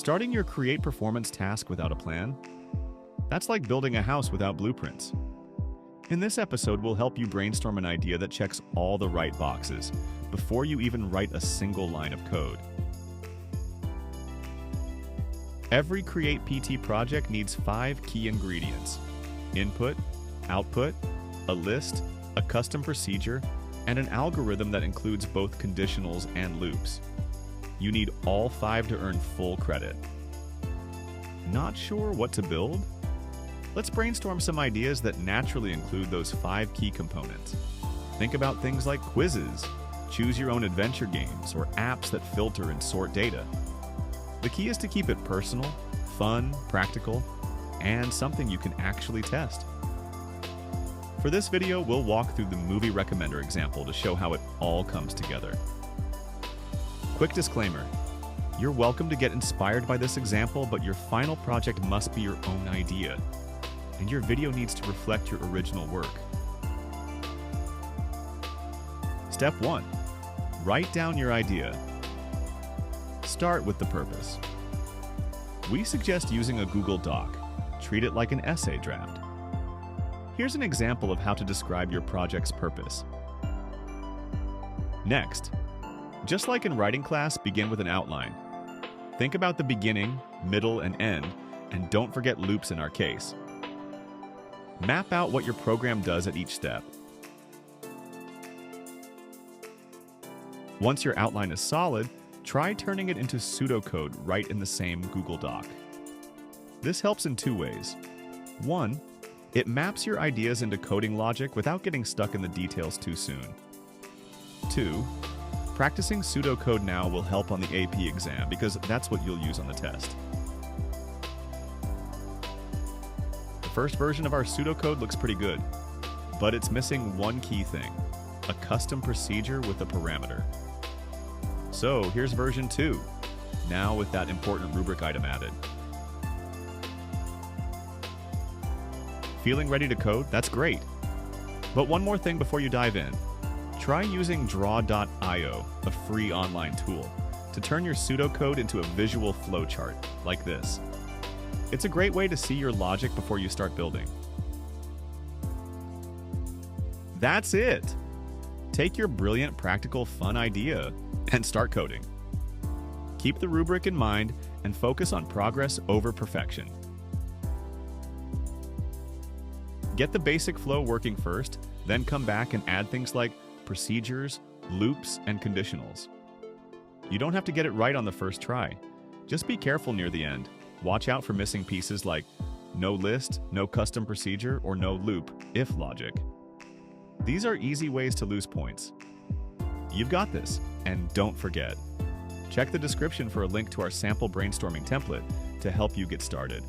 Starting your create performance task without a plan? That's like building a house without blueprints. In this episode, we'll help you brainstorm an idea that checks all the right boxes before you even write a single line of code. Every Create PT project needs 5 key ingredients: input, output, a list, a custom procedure, and an algorithm that includes both conditionals and loops. You need all 5 to earn full credit. Not sure what to build? Let's brainstorm some ideas that naturally include those 5 key components. Think about things like quizzes, choose your own adventure games, or apps that filter and sort data. The key is to keep it personal, fun, practical, and something you can actually test. For this video, we'll walk through the movie recommender example to show how it all comes together. Quick disclaimer: you're welcome to get inspired by this example, but your final project must be your own idea, and your video needs to reflect your original work. Step 1. Write down your idea. Start with the purpose. We suggest using a Google Doc. Treat it like an essay draft. Here's an example of how to describe your project's purpose. Next, just like in writing class, begin with an outline. Think about the beginning, middle, and end, and don't forget loops in our case. Map out what your program does at each step. Once your outline is solid, try turning it into pseudocode right in the same Google Doc. This helps in 2 ways. 1, it maps your ideas into coding logic without getting stuck in the details too soon. 2, practicing pseudocode now will help on the AP exam because that's what you'll use on the test. The first version of our pseudocode looks pretty good, but it's missing one key thing: a custom procedure with a parameter. So here's version 2, now with that important rubric item added. Feeling ready to code? That's great. But one more thing before you dive in. Try using draw.io, a free online tool, to turn your pseudocode into a visual flowchart, like this. It's a great way to see your logic before you start building. That's it! Take your brilliant, practical, fun idea and start coding. Keep the rubric in mind and focus on progress over perfection. Get the basic flow working first, then come back and add things like procedures, loops, and conditionals. You don't have to get it right on the first try. Just be careful near the end. Watch out for missing pieces like no list, no custom procedure, or no loop if logic. These are easy ways to lose points. You've got this, and don't forget, check the description for a link to our sample brainstorming template to help you get started.